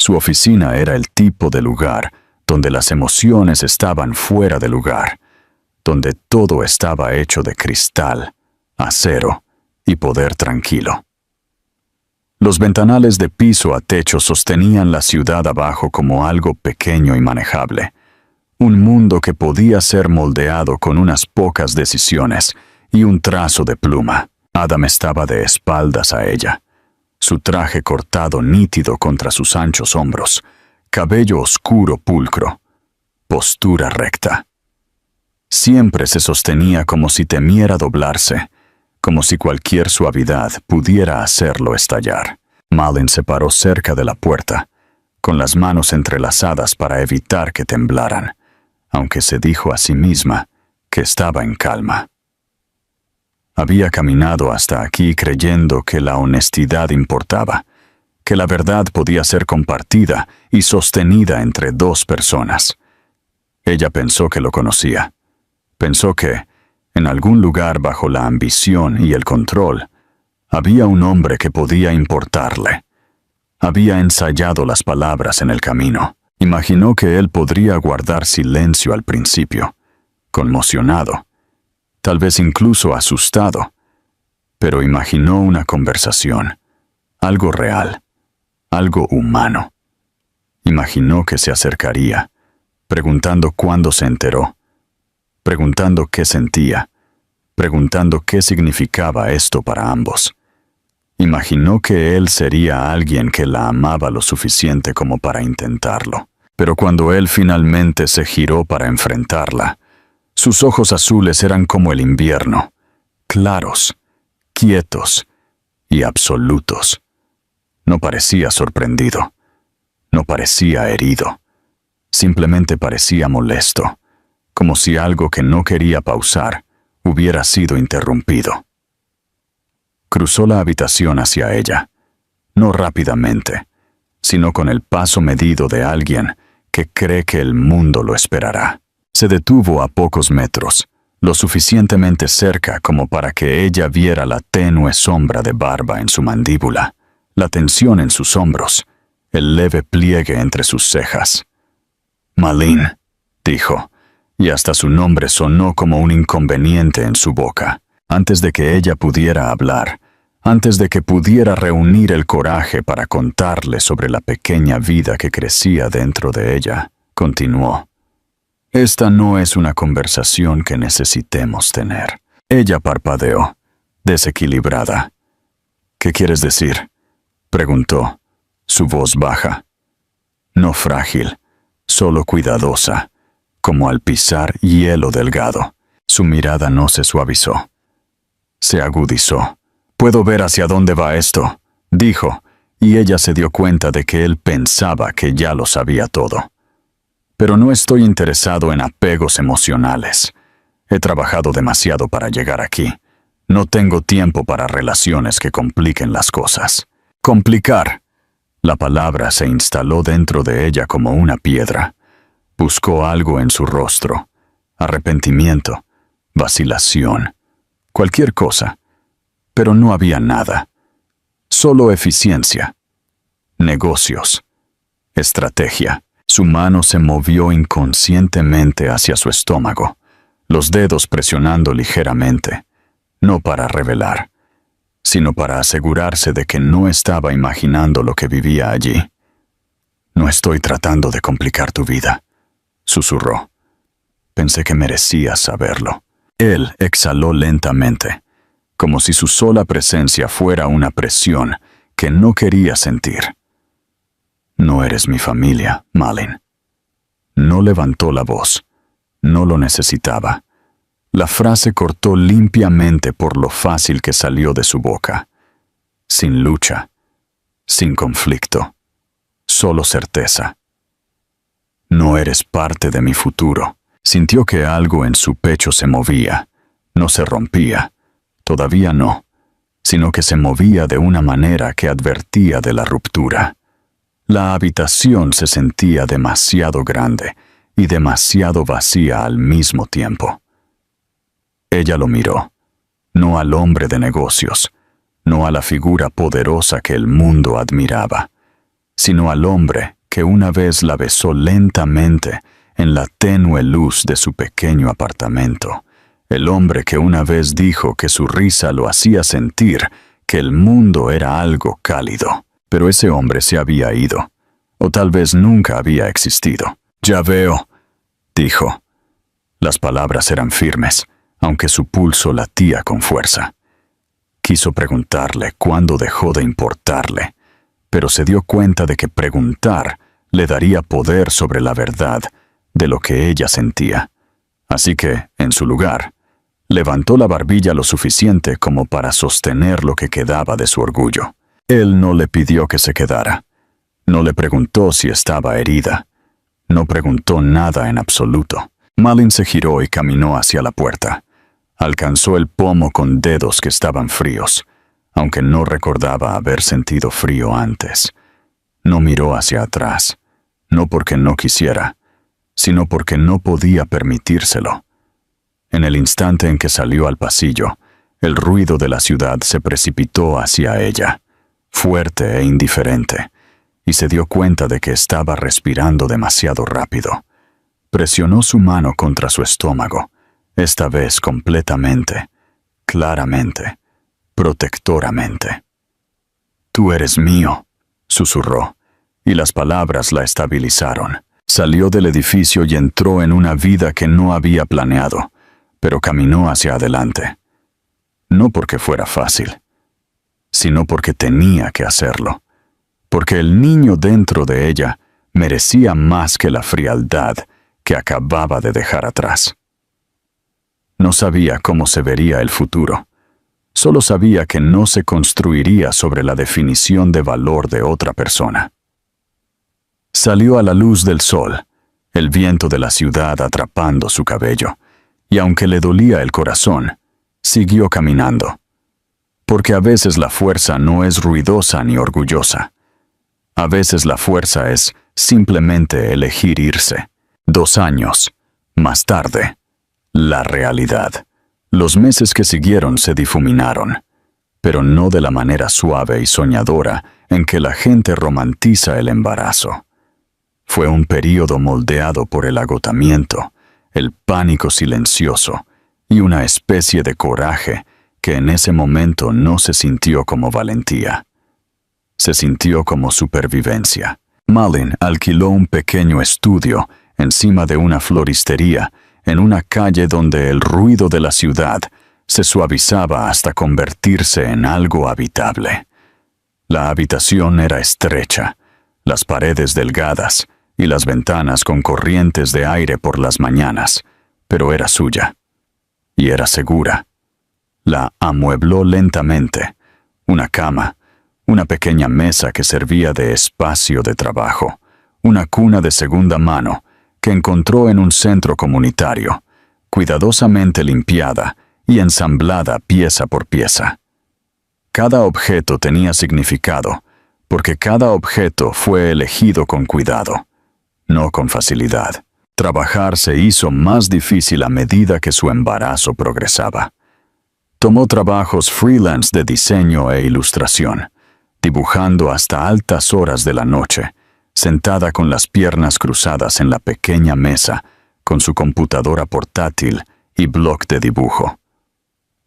Su oficina era el tipo de lugar donde las emociones estaban fuera de lugar, donde todo estaba hecho de cristal, acero y poder tranquilo. Los ventanales de piso a techo sostenían la ciudad abajo como algo pequeño y manejable, un mundo que podía ser moldeado con unas pocas decisiones y un trazo de pluma. Adam estaba de espaldas a ella, su traje cortado nítido contra sus anchos hombros, cabello oscuro pulcro, postura recta. Siempre se sostenía como si temiera doblarse, como si cualquier suavidad pudiera hacerlo estallar. Malin se paró cerca de la puerta, con las manos entrelazadas para evitar que temblaran, aunque se dijo a sí misma que estaba en calma. Había caminado hasta aquí creyendo que la honestidad importaba, que la verdad podía ser compartida y sostenida entre dos personas. Ella pensó que lo conocía. Pensó que, en algún lugar bajo la ambición y el control, había un hombre que podía importarle. Había ensayado las palabras en el camino. Imaginó que él podría guardar silencio al principio, conmocionado, tal vez incluso asustado, pero imaginó una conversación, algo real, algo humano. Imaginó que se acercaría, preguntando cuándo se enteró, preguntando qué sentía, preguntando qué significaba esto para ambos. Imaginó que él sería alguien que la amaba lo suficiente como para intentarlo. Pero cuando él finalmente se giró para enfrentarla, sus ojos azules eran como el invierno, claros, quietos y absolutos. No parecía sorprendido, no parecía herido, simplemente parecía molesto, como si algo que no quería pausar hubiera sido interrumpido. Cruzó la habitación hacia ella, no rápidamente, sino con el paso medido de alguien que cree que el mundo lo esperará. Se detuvo a pocos metros, lo suficientemente cerca como para que ella viera la tenue sombra de barba en su mandíbula, la tensión en sus hombros, el leve pliegue entre sus cejas. «Malin», dijo, y hasta su nombre sonó como un inconveniente en su boca. Antes de que ella pudiera hablar, antes de que pudiera reunir el coraje para contarle sobre la pequeña vida que crecía dentro de ella, continuó. «Esta no es una conversación que necesitemos tener». Ella parpadeó, desequilibrada. «¿Qué quieres decir?», preguntó, su voz baja. No frágil, solo cuidadosa, como al pisar hielo delgado. Su mirada no se suavizó. Se agudizó. «Puedo ver hacia dónde va esto», dijo, y ella se dio cuenta de que él pensaba que ya lo sabía todo. «Pero no estoy interesado en apegos emocionales. He trabajado demasiado para llegar aquí. No tengo tiempo para relaciones que compliquen las cosas». «Complicar». La palabra se instaló dentro de ella como una piedra. Buscó algo en su rostro. Arrepentimiento, vacilación, cualquier cosa. Pero no había nada. Solo eficiencia. Negocios. Estrategia. Su mano se movió inconscientemente hacia su estómago, los dedos presionando ligeramente, no para revelar, sino para asegurarse de que no estaba imaginando lo que vivía allí. «No estoy tratando de complicar tu vida», susurró. «Pensé que merecías saberlo». Él exhaló lentamente, como si su sola presencia fuera una presión que no quería sentir. «No eres mi familia, Malin». No levantó la voz. No lo necesitaba. La frase cortó limpiamente por lo fácil que salió de su boca. Sin lucha, sin conflicto, solo certeza. «No eres parte de mi futuro». Sintió que algo en su pecho se movía. No se rompía, todavía no, sino que se movía de una manera que advertía de la ruptura. La habitación se sentía demasiado grande y demasiado vacía al mismo tiempo. Ella lo miró, no al hombre de negocios, no a la figura poderosa que el mundo admiraba. sino al hombre que una vez la besó lentamente en la tenue luz de su pequeño apartamento, el hombre que una vez dijo que su risa lo hacía sentir que el mundo era algo cálido. Pero ese hombre se había ido, o tal vez nunca había existido. «Ya veo», dijo. Las palabras eran firmes, aunque su pulso latía con fuerza. Quiso preguntarle cuándo dejó de importarle, pero se dio cuenta de que preguntar le daría poder sobre la verdad de lo que ella sentía. Así que, en su lugar, levantó la barbilla lo suficiente como para sostener lo que quedaba de su orgullo. Él no le pidió que se quedara. No le preguntó si estaba herida. No preguntó nada en absoluto. Malin se giró y caminó hacia la puerta. Alcanzó el pomo con dedos que estaban fríos, aunque no recordaba haber sentido frío antes. No miró hacia atrás, no porque no quisiera, sino porque no podía permitírselo. En el instante en que salió al pasillo, el ruido de la ciudad se precipitó hacia ella, fuerte e indiferente, y se dio cuenta de que estaba respirando demasiado rápido. Presionó su mano contra su estómago, esta vez completamente, claramente, protectoramente. «Tú eres mío», susurró, y las palabras la estabilizaron. Salió del edificio y entró en una vida que no había planeado, pero caminó hacia adelante. No porque fuera fácil, sino porque tenía que hacerlo, porque el niño dentro de ella merecía más que la frialdad que acababa de dejar atrás. No sabía cómo se vería el futuro. Solo sabía que no se construiría sobre la definición de valor de otra persona. Salió a la luz del sol, el viento de la ciudad atrapando su cabello, y aunque le dolía el corazón, siguió caminando. Porque a veces la fuerza no es ruidosa ni orgullosa. A veces la fuerza es simplemente elegir irse. 2 años más tarde, la realidad. Los meses que siguieron se difuminaron, pero no de la manera suave y soñadora en que la gente romantiza el embarazo. Fue un período moldeado por el agotamiento, el pánico silencioso y una especie de coraje que en ese momento no se sintió como valentía. Se sintió como supervivencia. Malin alquiló un pequeño estudio encima de una floristería en una calle donde el ruido de la ciudad se suavizaba hasta convertirse en algo habitable. La habitación era estrecha, las paredes delgadas y las ventanas con corrientes de aire por las mañanas, pero era suya. Y era segura. La amuebló lentamente. Una cama, una pequeña mesa que servía de espacio de trabajo, una cuna de segunda mano que encontró en un centro comunitario, cuidadosamente limpiada y ensamblada pieza por pieza. Cada objeto tenía significado, porque cada objeto fue elegido con cuidado, no con facilidad. Trabajar se hizo más difícil a medida que su embarazo progresaba. Tomó trabajos freelance de diseño e ilustración, dibujando hasta altas horas de la noche, sentada con las piernas cruzadas en la pequeña mesa, con su computadora portátil y bloc de dibujo.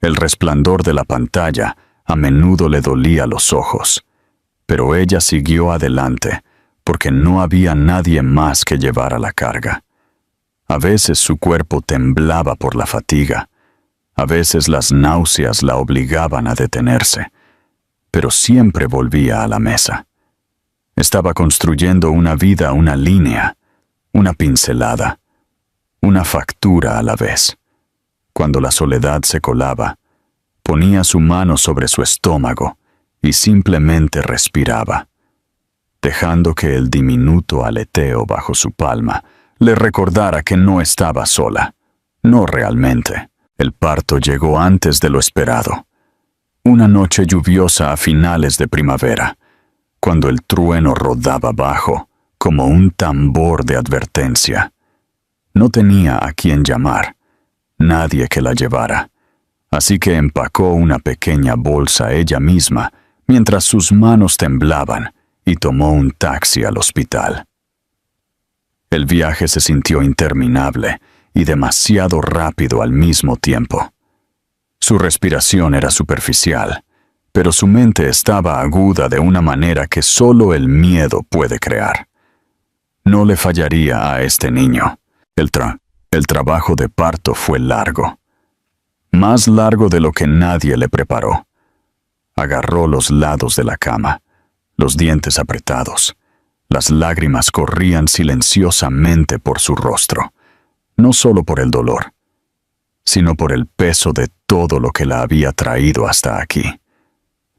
El resplandor de la pantalla a menudo le dolía los ojos, pero ella siguió adelante porque no había nadie más que llevara la carga. A veces su cuerpo temblaba por la fatiga, a veces las náuseas la obligaban a detenerse, pero siempre volvía a la mesa. Estaba construyendo una vida, una línea, una pincelada, una factura a la vez. Cuando la soledad se colaba, ponía su mano sobre su estómago y simplemente respiraba, dejando que el diminuto aleteo bajo su palma le recordara que no estaba sola, no realmente. El parto llegó antes de lo esperado. Una noche lluviosa a finales de primavera, cuando el trueno rodaba bajo, como un tambor de advertencia. No tenía a quién llamar, nadie que la llevara, así que empacó una pequeña bolsa ella misma, mientras sus manos temblaban y tomó un taxi al hospital. El viaje se sintió interminable y demasiado rápido al mismo tiempo. Su respiración era superficial, pero su mente estaba aguda de una manera que solo el miedo puede crear. No le fallaría a este niño. El trabajo de parto fue largo. Más largo de lo que nadie le preparó. Agarró los lados de la cama, los dientes apretados. Las lágrimas corrían silenciosamente por su rostro, no solo por el dolor, sino por el peso de todo lo que la había traído hasta aquí.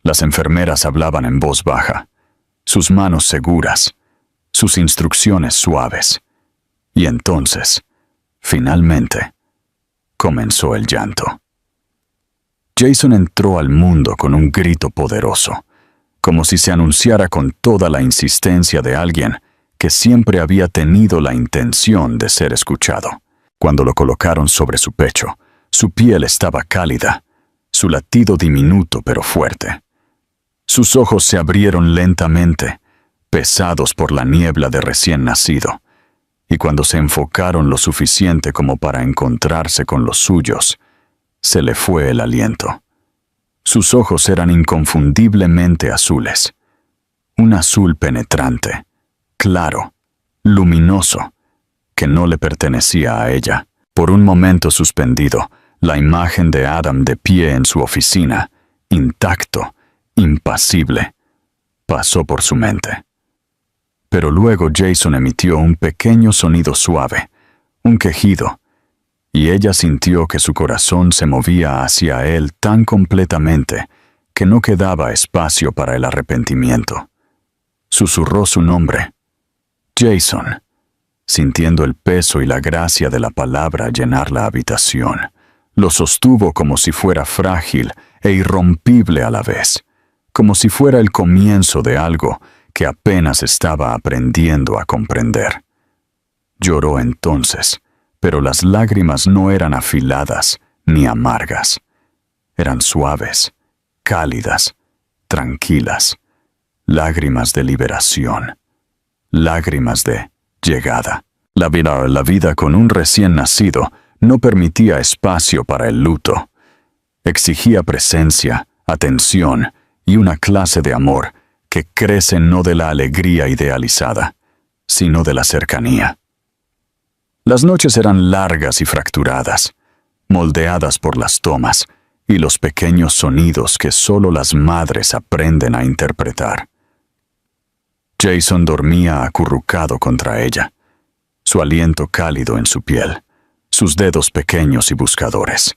Las enfermeras hablaban en voz baja, sus manos seguras, sus instrucciones suaves. Y entonces, finalmente, comenzó el llanto. Jason entró al mundo con un grito poderoso, como si se anunciara con toda la insistencia de alguien que siempre había tenido la intención de ser escuchado. Cuando lo colocaron sobre su pecho, su piel estaba cálida, su latido diminuto pero fuerte. Sus ojos se abrieron lentamente, pesados por la niebla de recién nacido, y cuando se enfocaron lo suficiente como para encontrarse con los suyos, se le fue el aliento. Sus ojos eran inconfundiblemente azules. Un azul penetrante, claro, luminoso, que no le pertenecía a ella. Por un momento suspendido, la imagen de Adam de pie en su oficina, intacto, impasible, pasó por su mente. Pero luego Jason emitió un pequeño sonido suave, un quejido, y ella sintió que su corazón se movía hacia él tan completamente que no quedaba espacio para el arrepentimiento. Susurró su nombre, Jason, sintiendo el peso y la gracia de la palabra llenar la habitación. Lo sostuvo como si fuera frágil e irrompible a la vez, como si fuera el comienzo de algo que apenas estaba aprendiendo a comprender. Lloró entonces, pero las lágrimas no eran afiladas ni amargas. Eran suaves, cálidas, tranquilas, lágrimas de liberación, lágrimas de llegada. La vida con un recién nacido no permitía espacio para el luto. Exigía presencia, atención y una clase de amor que crece no de la alegría idealizada, sino de la cercanía. Las noches eran largas y fracturadas, moldeadas por las tomas y los pequeños sonidos que solo las madres aprenden a interpretar. Jason dormía acurrucado contra ella, su aliento cálido en su piel, sus dedos pequeños y buscadores.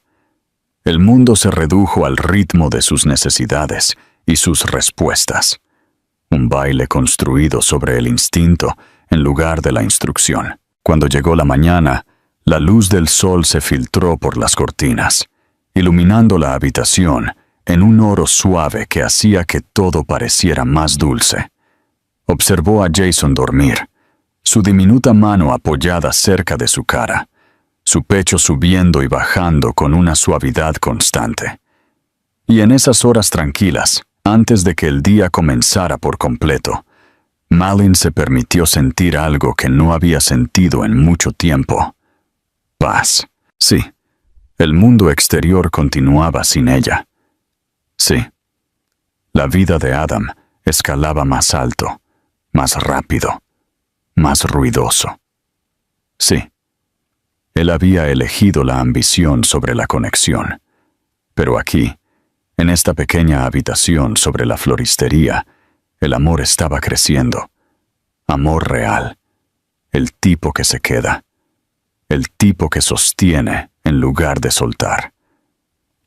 El mundo se redujo al ritmo de sus necesidades y sus respuestas, un baile construido sobre el instinto en lugar de la instrucción. Cuando llegó la mañana, la luz del sol se filtró por las cortinas, iluminando la habitación en un oro suave que hacía que todo pareciera más dulce. Observó a Jason dormir, su diminuta mano apoyada cerca de su cara, su pecho subiendo y bajando con una suavidad constante. Y en esas horas tranquilas, antes de que el día comenzara por completo, Malin se permitió sentir algo que no había sentido en mucho tiempo. Paz. Sí, el mundo exterior continuaba sin ella. Sí, la vida de Adam escalaba más alto, más rápido, más ruidoso. Sí, él había elegido la ambición sobre la conexión. Pero aquí, en esta pequeña habitación sobre la floristería, el amor estaba creciendo. Amor real. El tipo que se queda. El tipo que sostiene en lugar de soltar.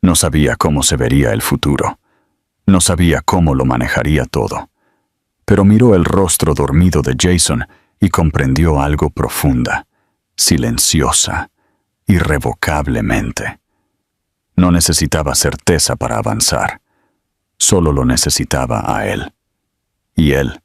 No sabía cómo se vería el futuro. No sabía cómo lo manejaría todo. Pero miró el rostro dormido de Jason y comprendió algo profunda, silenciosa, irrevocablemente. No necesitaba certeza para avanzar. Solo lo necesitaba a él. Y él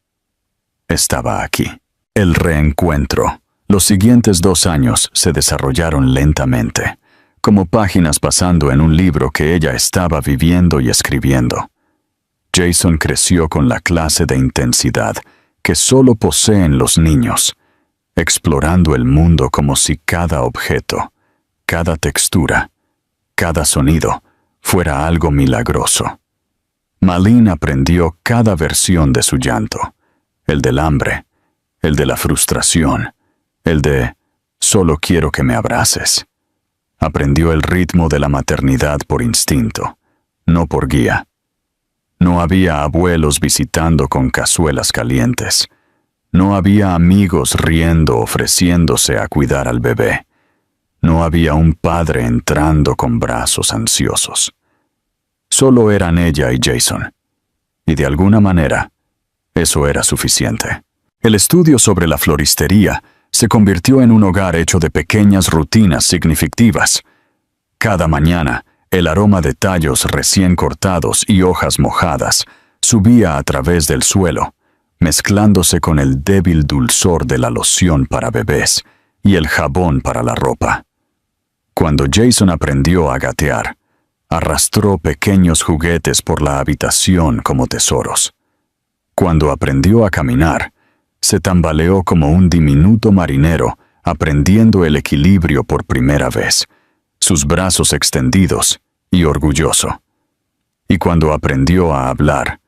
estaba aquí. El reencuentro. Los siguientes 2 años se desarrollaron lentamente, como páginas pasando en un libro que ella estaba viviendo y escribiendo. Jason creció con la clase de intensidad que solo poseen los niños, explorando el mundo como si cada objeto, cada textura, cada sonido fuera algo milagroso. Malin aprendió cada versión de su llanto, el del hambre, el de la frustración, el de «solo quiero que me abraces». Aprendió el ritmo de la maternidad por instinto, no por guía. No había abuelos visitando con cazuelas calientes. No había amigos riendo ofreciéndose a cuidar al bebé. No había un padre entrando con brazos ansiosos. Solo eran ella y Jason. Y de alguna manera, eso era suficiente. El estudio sobre la floristería se convirtió en un hogar hecho de pequeñas rutinas significativas. Cada mañana, el aroma de tallos recién cortados y hojas mojadas subía a través del suelo, mezclándose con el débil dulzor de la loción para bebés y el jabón para la ropa. Cuando Jason aprendió a gatear, arrastró pequeños juguetes por la habitación como tesoros. Cuando aprendió a caminar, se tambaleó como un diminuto marinero aprendiendo el equilibrio por primera vez, sus brazos extendidos y orgulloso. Y cuando aprendió a hablar,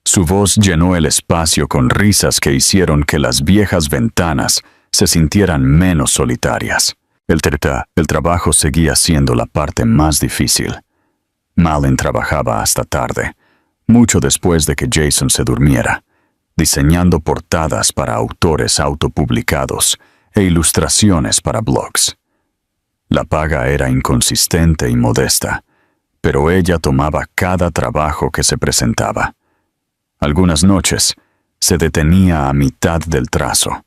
su voz llenó el espacio con risas que hicieron que las viejas ventanas se sintieran menos solitarias. El trabajo seguía siendo la parte más difícil. Malin trabajaba hasta tarde, mucho después de que Jason se durmiera, diseñando portadas para autores autopublicados e ilustraciones para blogs. La paga era inconsistente y modesta, pero ella tomaba cada trabajo que se presentaba. Algunas noches se detenía a mitad del trazo,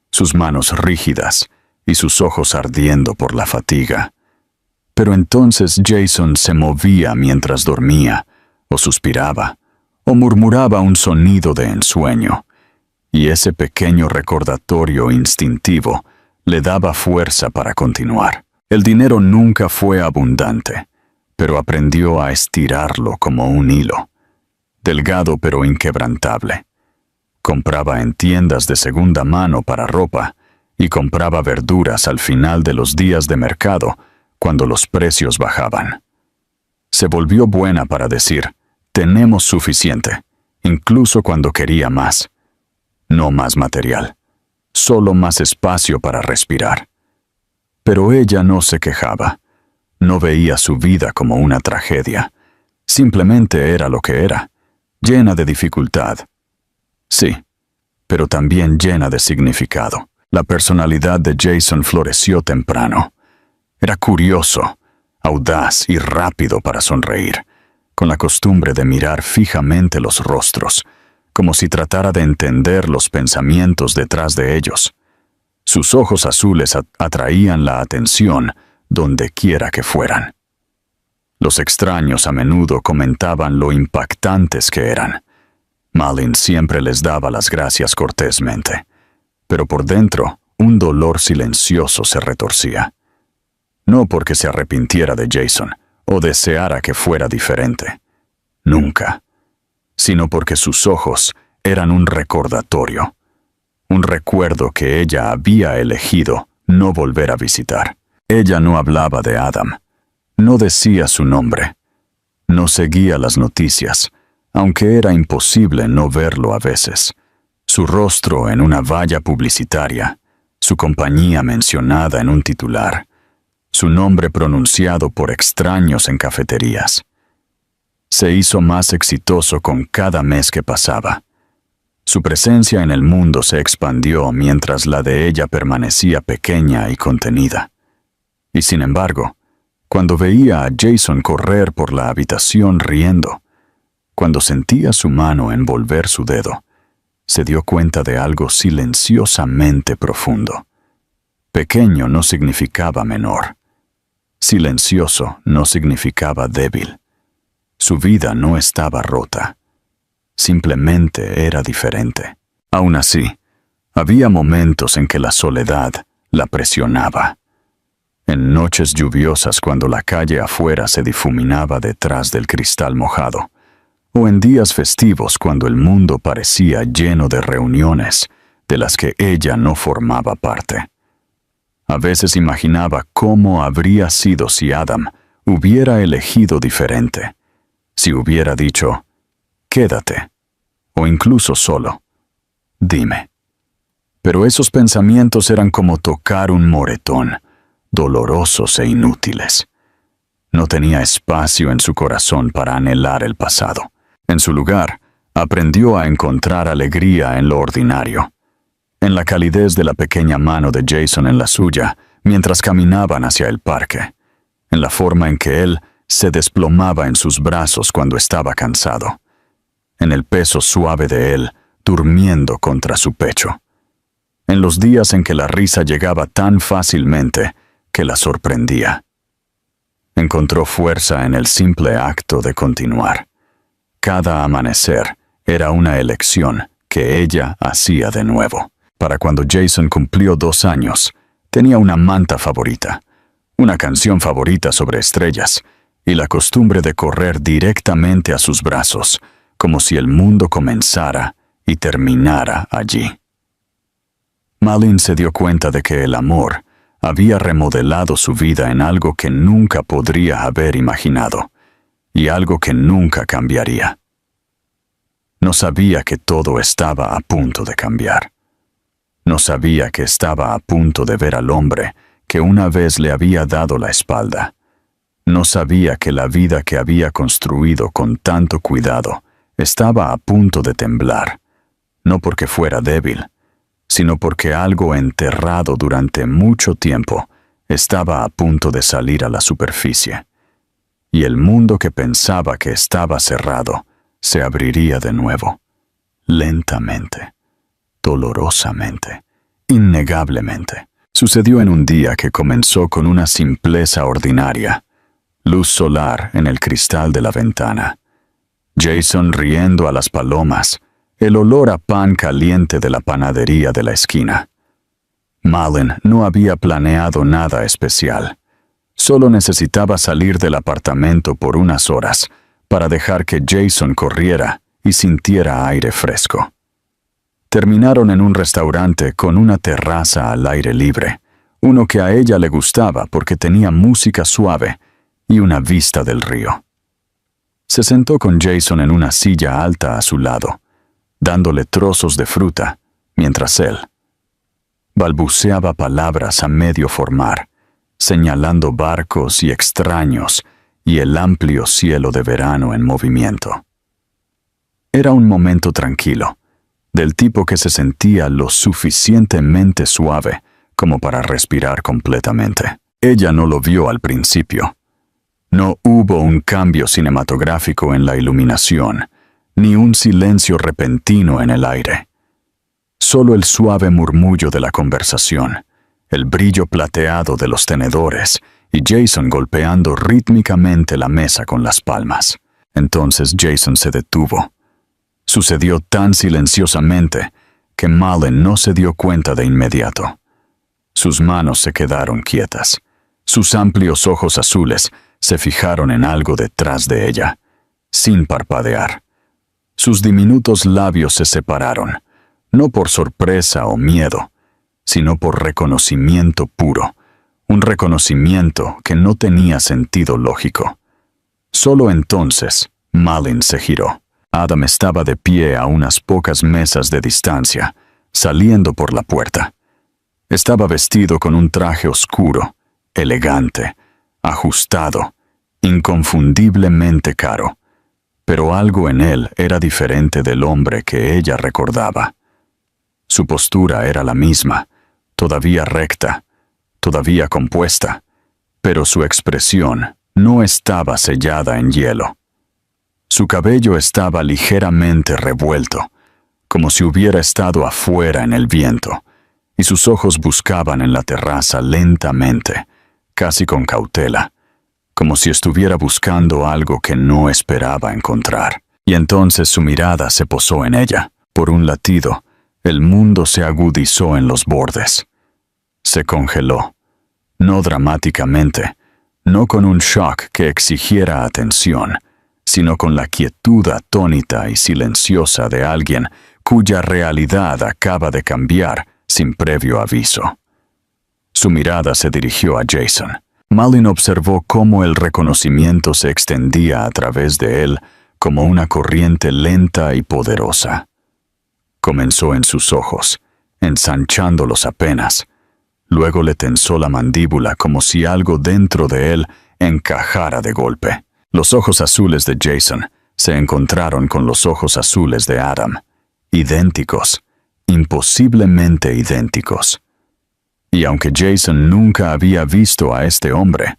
sus manos rígidas y sus ojos ardiendo por la fatiga. Pero entonces Jason se movía mientras dormía, o suspiraba, o murmuraba un sonido de ensueño, y ese pequeño recordatorio instintivo le daba fuerza para continuar. El dinero nunca fue abundante, pero aprendió a estirarlo como un hilo, delgado pero inquebrantable. Compraba en tiendas de segunda mano para ropa y compraba verduras al final de los días de mercado cuando los precios bajaban. Se volvió buena para decir, tenemos suficiente, incluso cuando quería más. No más material, solo más espacio para respirar. Pero ella no se quejaba, no veía su vida como una tragedia, simplemente era lo que era, llena de dificultad. Sí, pero también llena de significado. La personalidad de Jason floreció temprano. Era curioso, audaz y rápido para sonreír, con la costumbre de mirar fijamente los rostros, como si tratara de entender los pensamientos detrás de ellos. Sus ojos azules atraían la atención donde quiera que fueran. Los extraños a menudo comentaban lo impactantes que eran. Malin siempre les daba las gracias cortésmente, pero por dentro un dolor silencioso se retorcía. No porque se arrepintiera de Jason o deseara que fuera diferente. Nunca. Sino porque sus ojos eran un recordatorio. Un recuerdo que ella había elegido no volver a visitar. Ella no hablaba de Adam. No decía su nombre. No seguía las noticias, aunque era imposible no verlo a veces. Su rostro en una valla publicitaria, su compañía mencionada en un titular, su nombre pronunciado por extraños en cafeterías. Se hizo más exitoso con cada mes que pasaba. Su presencia en el mundo se expandió mientras la de ella permanecía pequeña y contenida. Y sin embargo, cuando veía a Jason correr por la habitación riendo, cuando sentía su mano envolver su dedo, se dio cuenta de algo silenciosamente profundo. Pequeño no significaba menor. Silencioso no significaba débil. Su vida no estaba rota. Simplemente era diferente. Aún así, había momentos en que la soledad la presionaba. En noches lluviosas cuando la calle afuera se difuminaba detrás del cristal mojado, o en días festivos cuando el mundo parecía lleno de reuniones de las que ella no formaba parte. A veces imaginaba cómo habría sido si Adam hubiera elegido diferente, si hubiera dicho, quédate, o incluso solo, dime. Pero esos pensamientos eran como tocar un moretón, dolorosos e inútiles. No tenía espacio en su corazón para anhelar el pasado. En su lugar, aprendió a encontrar alegría en lo ordinario, en la calidez de la pequeña mano de Jason en la suya mientras caminaban hacia el parque, en la forma en que él se desplomaba en sus brazos cuando estaba cansado, en el peso suave de él durmiendo contra su pecho, en los días en que la risa llegaba tan fácilmente que la sorprendía. Encontró fuerza en el simple acto de continuar. Cada amanecer era una elección que ella hacía de nuevo. Para cuando Jason cumplió 2 años, tenía una manta favorita, una canción favorita sobre estrellas y la costumbre de correr directamente a sus brazos, como si el mundo comenzara y terminara allí. Malin se dio cuenta de que el amor había remodelado su vida en algo que nunca podría haber imaginado y algo que nunca cambiaría. No sabía que todo estaba a punto de cambiar. No sabía que estaba a punto de ver al hombre que una vez le había dado la espalda. No sabía que la vida que había construido con tanto cuidado estaba a punto de temblar, no porque fuera débil, sino porque algo enterrado durante mucho tiempo estaba a punto de salir a la superficie, y el mundo que pensaba que estaba cerrado se abriría de nuevo, lentamente, dolorosamente, innegablemente. Sucedió en un día que comenzó con una simpleza ordinaria, luz solar en el cristal de la ventana, Jason riendo a las palomas, el olor a pan caliente de la panadería de la esquina. Malin no había planeado nada especial. Solo necesitaba salir del apartamento por unas horas para dejar que Jason corriera y sintiera aire fresco. Terminaron en un restaurante con una terraza al aire libre, uno que a ella le gustaba porque tenía música suave y una vista del río. Se sentó con Jason en una silla alta a su lado, dándole trozos de fruta, mientras él balbuceaba palabras a medio formar, señalando barcos y extraños y el amplio cielo de verano en movimiento. Era un momento tranquilo, del tipo que se sentía lo suficientemente suave como para respirar completamente. Ella no lo vio al principio. No hubo un cambio cinematográfico en la iluminación, ni un silencio repentino en el aire. Solo el suave murmullo de la conversación, el brillo plateado de los tenedores y Jason golpeando rítmicamente la mesa con las palmas. Entonces Jason se detuvo. Sucedió tan silenciosamente que Malin no se dio cuenta de inmediato. Sus manos se quedaron quietas. Sus amplios ojos azules se fijaron en algo detrás de ella, sin parpadear. Sus diminutos labios se separaron, no por sorpresa o miedo, sino por reconocimiento puro, un reconocimiento que no tenía sentido lógico. Solo entonces, Malin se giró. Adam estaba de pie a unas pocas mesas de distancia, saliendo por la puerta. Estaba vestido con un traje oscuro, elegante, ajustado, inconfundiblemente caro, pero algo en él era diferente del hombre que ella recordaba. Su postura era la misma, todavía recta, todavía compuesta, pero su expresión no estaba sellada en hielo. Su cabello estaba ligeramente revuelto, como si hubiera estado afuera en el viento, y sus ojos buscaban en la terraza lentamente, casi con cautela, como si estuviera buscando algo que no esperaba encontrar. Y entonces su mirada se posó en ella. Por un latido, el mundo se agudizó en los bordes. Se congeló, no dramáticamente, no con un shock que exigiera atención, sino con la quietud atónita y silenciosa de alguien cuya realidad acaba de cambiar sin previo aviso. Su mirada se dirigió a Jason. Malin observó cómo el reconocimiento se extendía a través de él como una corriente lenta y poderosa. Comenzó en sus ojos, ensanchándolos apenas. Luego le tensó la mandíbula como si algo dentro de él encajara de golpe. Los ojos azules de Jason se encontraron con los ojos azules de Adam, idénticos, imposiblemente idénticos. Y aunque Jason nunca había visto a este hombre,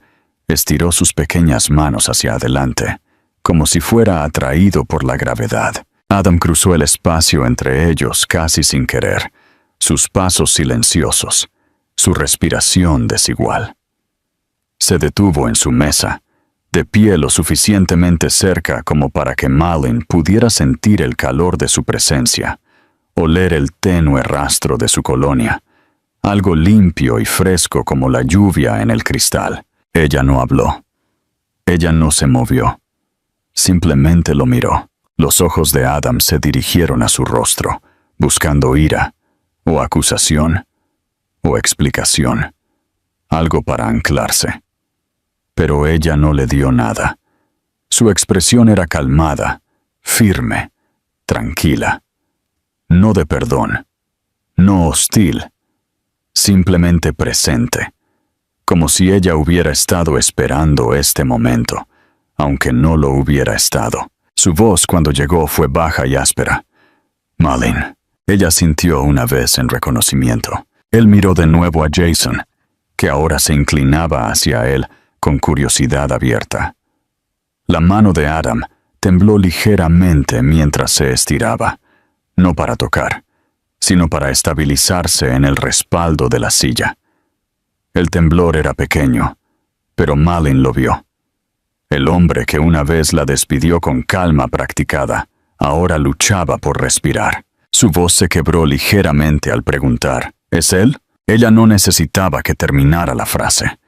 estiró sus pequeñas manos hacia adelante, como si fuera atraído por la gravedad. Adam cruzó el espacio entre ellos casi sin querer, sus pasos silenciosos, su respiración desigual. Se detuvo en su mesa, de pie lo suficientemente cerca como para que Malin pudiera sentir el calor de su presencia, oler el tenue rastro de su colonia, algo limpio y fresco como la lluvia en el cristal. Ella no habló. Ella no se movió. Simplemente lo miró. Los ojos de Adam se dirigieron a su rostro, buscando ira, o acusación, o explicación, algo para anclarse. Pero ella no le dio nada. Su expresión era calmada, firme, tranquila. No de perdón, no hostil, simplemente presente, como si ella hubiera estado esperando este momento, aunque no lo hubiera estado. Su voz cuando llegó fue baja y áspera. Malin. Ella sintió una vez en reconocimiento. Él miró de nuevo a Jason, que ahora se inclinaba hacia él con curiosidad abierta. La mano de Adam tembló ligeramente mientras se estiraba, no para tocar, sino para estabilizarse en el respaldo de la silla. El temblor era pequeño, pero Malin lo vio. El hombre que una vez la despidió con calma practicada, ahora luchaba por respirar. Su voz se quebró ligeramente al preguntar, ¿es él? Ella no necesitaba que terminara la frase.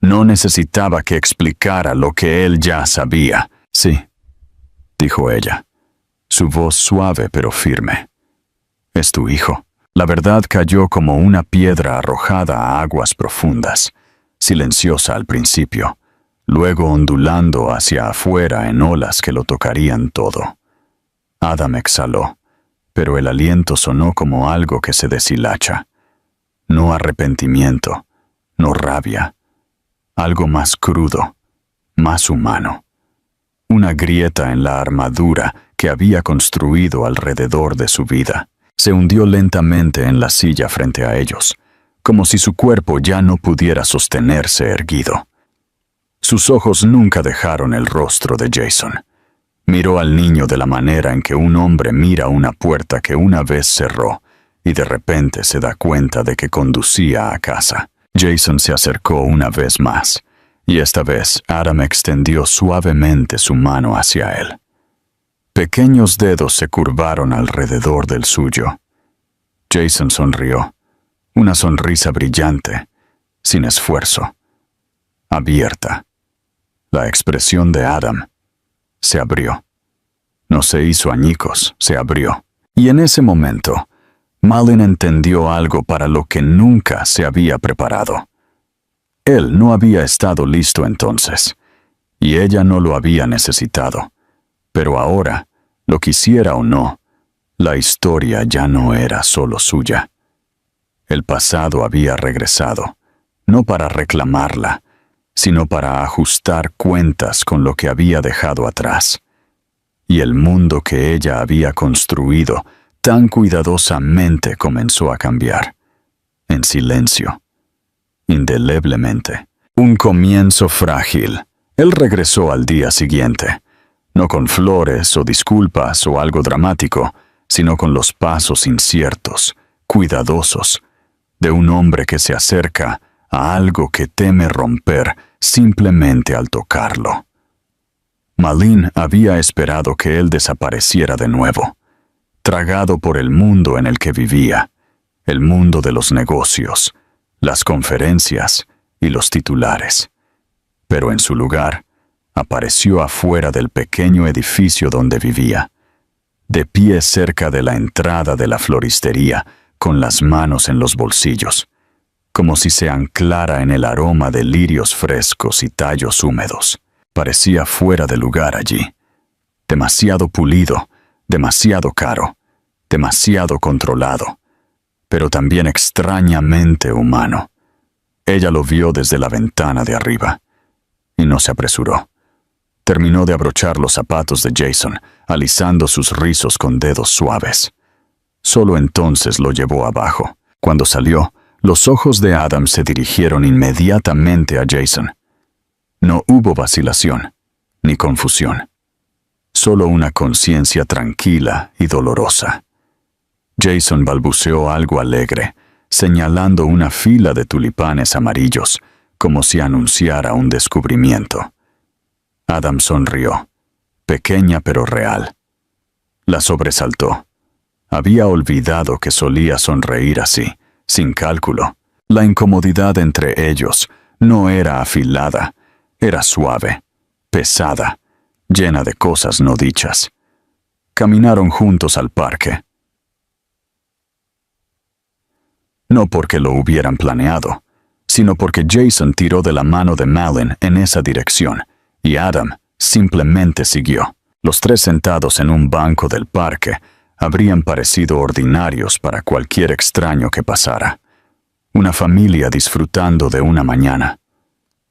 No necesitaba que explicara lo que él ya sabía. Sí, dijo ella, su voz suave pero firme. Es tu hijo. La verdad cayó como una piedra arrojada a aguas profundas, silenciosa al principio, luego ondulando hacia afuera en olas que lo tocarían todo. Adam exhaló, pero el aliento sonó como algo que se deshilacha. No arrepentimiento, no rabia, algo más crudo, más humano. Una grieta en la armadura que había construido alrededor de su vida. Se hundió lentamente en la silla frente a ellos, como si su cuerpo ya no pudiera sostenerse erguido. Sus ojos nunca dejaron el rostro de Jason. Miró al niño de la manera en que un hombre mira una puerta que una vez cerró y de repente se da cuenta de que conducía a casa. Jason se acercó una vez más, y esta vez Adam extendió suavemente su mano hacia él. Pequeños dedos se curvaron alrededor del suyo. Jason sonrió, una sonrisa brillante, sin esfuerzo, abierta. La expresión de Adam se abrió. No se hizo añicos, se abrió. Y en ese momento, Malin entendió algo para lo que nunca se había preparado. Él no había estado listo entonces, y ella no lo había necesitado. Pero ahora, lo quisiera o no, la historia ya no era solo suya. El pasado había regresado, no para reclamarla, sino para ajustar cuentas con lo que había dejado atrás. Y el mundo que ella había construido tan cuidadosamente comenzó a cambiar, en silencio, indeleblemente. Un comienzo frágil. Él regresó al día siguiente, no con flores o disculpas o algo dramático, sino con los pasos inciertos, cuidadosos, de un hombre que se acerca a algo que teme romper simplemente al tocarlo. Malin había esperado que él desapareciera de nuevo, tragado por el mundo en el que vivía, el mundo de los negocios, las conferencias y los titulares. Pero en su lugar, apareció afuera del pequeño edificio donde vivía, de pie cerca de la entrada de la floristería, con las manos en los bolsillos, como si se anclara en el aroma de lirios frescos y tallos húmedos. Parecía fuera de lugar allí, demasiado pulido, demasiado caro, demasiado controlado, pero también extrañamente humano. Ella lo vio desde la ventana de arriba, y no se apresuró. Terminó de abrochar los zapatos de Jason, alisando sus rizos con dedos suaves. Solo entonces lo llevó abajo. Cuando salió, los ojos de Adam se dirigieron inmediatamente a Jason. No hubo vacilación, ni confusión. Solo una conciencia tranquila y dolorosa. Jason balbuceó algo alegre, señalando una fila de tulipanes amarillos, como si anunciara un descubrimiento. Adam sonrió, pequeña pero real. La sobresaltó. Había olvidado que solía sonreír así, sin cálculo. La incomodidad entre ellos no era afilada, era suave, pesada, llena de cosas no dichas. Caminaron juntos al parque. No porque lo hubieran planeado, sino porque Jason tiró de la mano de Malin en esa dirección, y Adam simplemente siguió. Los tres sentados en un banco del parque habrían parecido ordinarios para cualquier extraño que pasara. Una familia disfrutando de una mañana.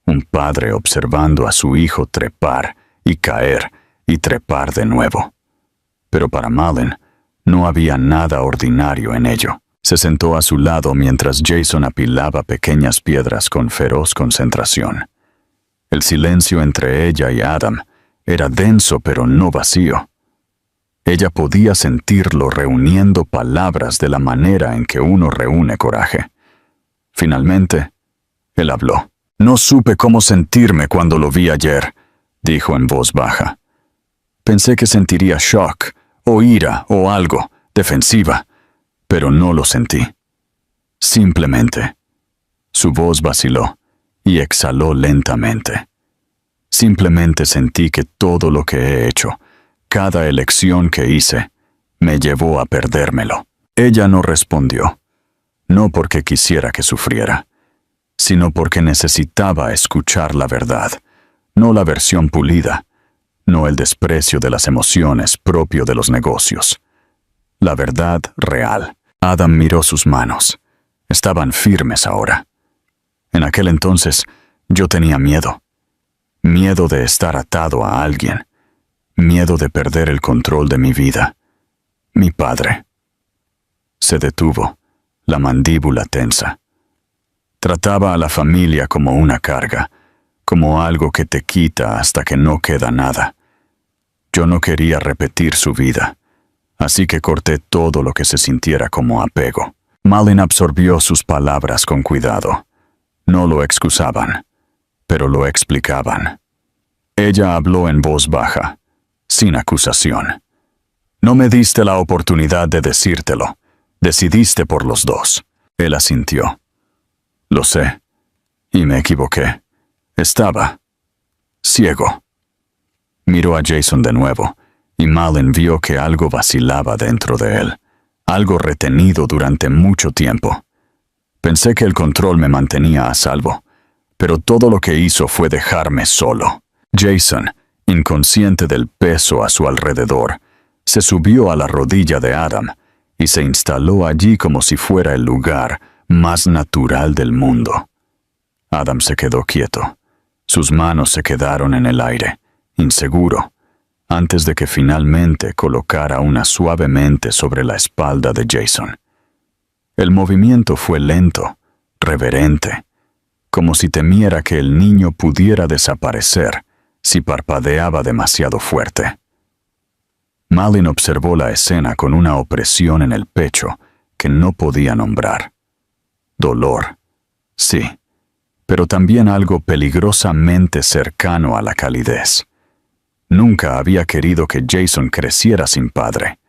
Un padre observando a su hijo trepar y caer y trepar de nuevo. Pero para Malin no había nada ordinario en ello. Se sentó a su lado mientras Jason apilaba pequeñas piedras con feroz concentración. El silencio entre ella y Adam era denso pero no vacío. Ella podía sentirlo reuniendo palabras de la manera en que uno reúne coraje. Finalmente, él habló. «No supe cómo sentirme cuando lo vi ayer», dijo en voz baja. «Pensé que sentiría shock, o ira, o algo, defensiva, pero no lo sentí. Simplemente». Su voz vaciló y exhaló lentamente. «Simplemente sentí que todo lo que he hecho, cada elección que hice, me llevó a perdérmelo». Ella no respondió, no porque quisiera que sufriera, sino porque necesitaba escuchar la verdad, no la versión pulida, no el desprecio de las emociones propio de los negocios. La verdad real. Adam miró sus manos. Estaban firmes ahora. En aquel entonces, yo tenía miedo. Miedo de estar atado a alguien. Miedo de perder el control de mi vida. Mi padre. Se detuvo, la mandíbula tensa. Trataba a la familia como una carga, como algo que te quita hasta que no queda nada. Yo no quería repetir su vida, así que corté todo lo que se sintiera como apego. Malin absorbió sus palabras con cuidado. No lo excusaban, pero lo explicaban. Ella habló en voz baja, sin acusación. «No me diste la oportunidad de decírtelo. Decidiste por los dos». Él asintió. «Lo sé, y me equivoqué. Estaba ciego». Miró a Jason de nuevo, y Malin vio que algo vacilaba dentro de él, algo retenido durante mucho tiempo. «Pensé que el control me mantenía a salvo, pero todo lo que hizo fue dejarme solo». Jason, inconsciente del peso a su alrededor, se subió a la rodilla de Adam y se instaló allí como si fuera el lugar más natural del mundo. Adam se quedó quieto. Sus manos se quedaron en el aire, inseguro, antes de que finalmente colocara una suavemente sobre la espalda de Jason. El movimiento fue lento, reverente, como si temiera que el niño pudiera desaparecer si parpadeaba demasiado fuerte. Malin observó la escena con una opresión en el pecho que no podía nombrar. Dolor, sí, pero también algo peligrosamente cercano a la calidez. Nunca había querido que Jason creciera sin padre.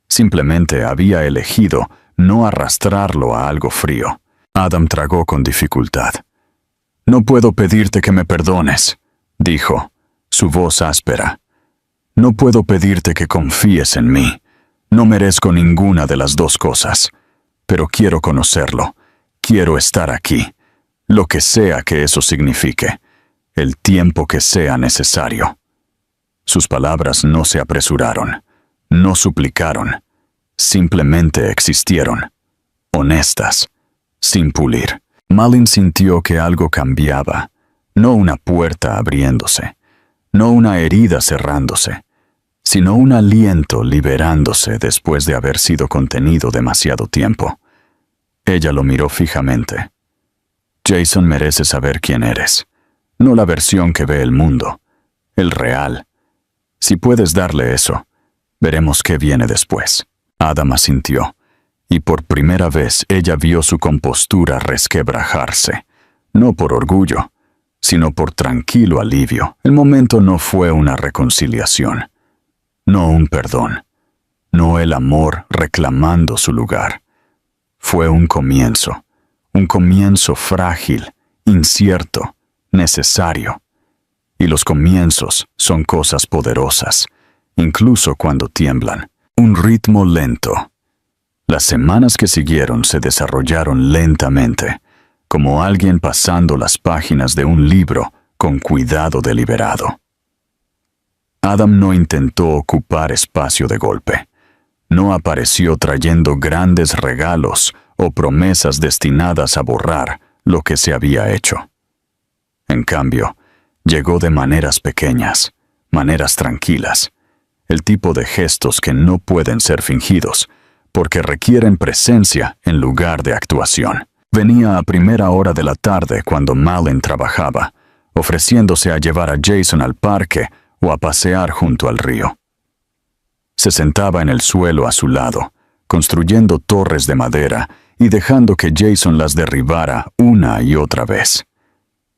Simplemente había elegido no arrastrarlo a algo frío. Adam tragó con dificultad. «No puedo pedirte que me perdones», dijo, su voz áspera. No puedo pedirte que confíes en mí. No merezco ninguna de las dos cosas, pero quiero conocerlo. Quiero estar aquí, lo que sea que eso signifique, el tiempo que sea necesario. Sus palabras no se apresuraron, no suplicaron, simplemente existieron, honestas, sin pulir. Malin sintió que algo cambiaba, no una puerta abriéndose, no una herida cerrándose, sino un aliento liberándose después de haber sido contenido demasiado tiempo. Ella lo miró fijamente. Jason merece saber quién eres, no la versión que ve el mundo, el real. Si puedes darle eso, veremos qué viene después. Adam asintió, y por primera vez ella vio su compostura resquebrajarse, no por orgullo, sino por tranquilo alivio. El momento no fue una reconciliación, no un perdón, no el amor reclamando su lugar. Fue un comienzo frágil, incierto, necesario. Y los comienzos son cosas poderosas, incluso cuando tiemblan. Un ritmo lento. Las semanas que siguieron se desarrollaron lentamente, como alguien pasando las páginas de un libro con cuidado deliberado. Adam no intentó ocupar espacio de golpe. No apareció trayendo grandes regalos o promesas destinadas a borrar lo que se había hecho. En cambio, llegó de maneras pequeñas, maneras tranquilas, el tipo de gestos que no pueden ser fingidos, porque requieren presencia en lugar de actuación. Venía a primera hora de la tarde cuando Malin trabajaba, ofreciéndose a llevar a Jason al parque o a pasear junto al río. Se sentaba en el suelo a su lado, construyendo torres de madera y dejando que Jason las derribara una y otra vez.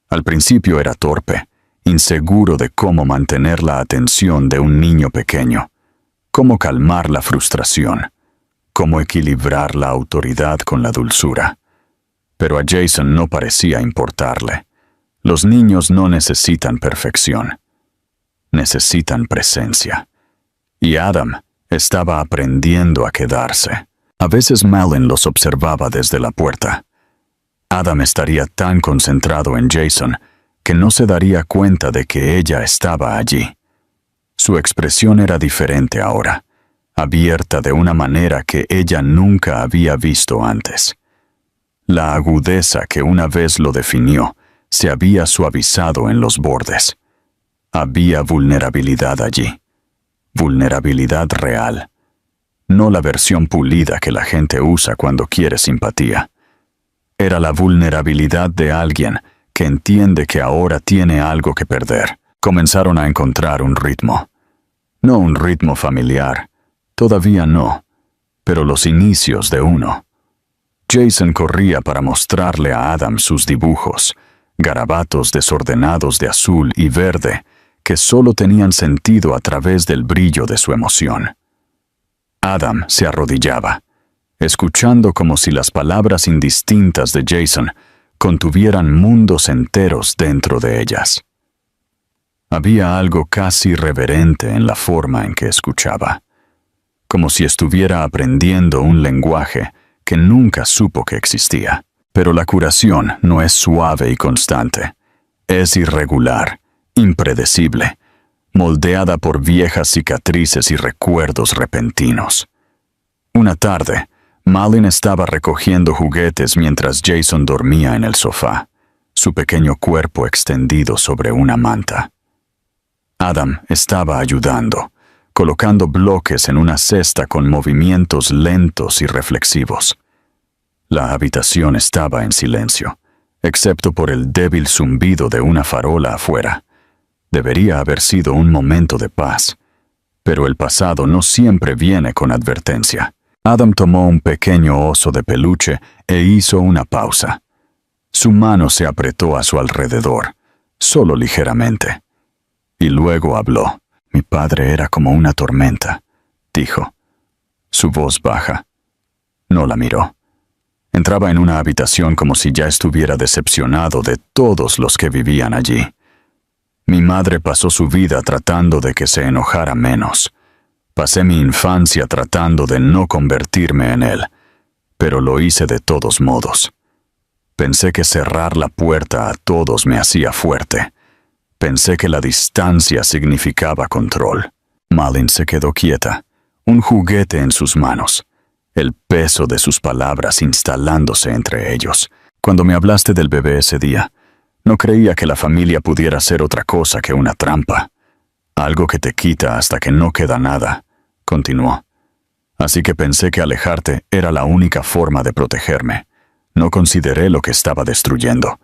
Al principio era torpe, inseguro de cómo mantener la atención de un niño pequeño, cómo calmar la frustración, cómo equilibrar la autoridad con la dulzura. Pero a Jason no parecía importarle. Los niños no necesitan perfección, necesitan presencia. Y Adam estaba aprendiendo a quedarse. A veces Malin los observaba desde la puerta. Adam estaría tan concentrado en Jason que no se daría cuenta de que ella estaba allí. Su expresión era diferente ahora, abierta de una manera que ella nunca había visto antes. La agudeza que una vez lo definió se había suavizado en los bordes. Había vulnerabilidad allí. Vulnerabilidad real. No la versión pulida que la gente usa cuando quiere simpatía. Era la vulnerabilidad de alguien que entiende que ahora tiene algo que perder. Comenzaron a encontrar un ritmo. No un ritmo familiar, todavía no, pero los inicios de uno. Jason corría para mostrarle a Adam sus dibujos, garabatos desordenados de azul y verde, que solo tenían sentido a través del brillo de su emoción. Adam se arrodillaba, escuchando como si las palabras indistintas de Jason contuvieran mundos enteros dentro de ellas. Había algo casi reverente en la forma en que escuchaba, como si estuviera aprendiendo un lenguaje que nunca supo que existía. Pero la curación no es suave y constante, es irregular, impredecible, moldeada por viejas cicatrices y recuerdos repentinos. Una tarde, Malin estaba recogiendo juguetes mientras Jason dormía en el sofá, su pequeño cuerpo extendido sobre una manta. Adam estaba ayudando, colocando bloques en una cesta con movimientos lentos y reflexivos. La habitación estaba en silencio, excepto por el débil zumbido de una farola afuera. Debería haber sido un momento de paz, pero el pasado no siempre viene con advertencia. Adam tomó un pequeño oso de peluche e hizo una pausa. Su mano se apretó a su alrededor, solo ligeramente. Y luego habló. «Mi padre era como una tormenta», dijo. Su voz baja. No la miró. Entraba en una habitación como si ya estuviera decepcionado de todos los que vivían allí. Mi madre pasó su vida tratando de que se enojara menos. Pasé mi infancia tratando de no convertirme en él, pero lo hice de todos modos. Pensé que cerrar la puerta a todos me hacía fuerte. Pensé que la distancia significaba control. Malin se quedó quieta, un juguete en sus manos, el peso de sus palabras instalándose entre ellos. Cuando me hablaste del bebé ese día, no creía que la familia pudiera ser otra cosa que una trampa. Algo que te quita hasta que no queda nada, continuó. Así que pensé que alejarte era la única forma de protegerme. No consideré lo que estaba destruyendo.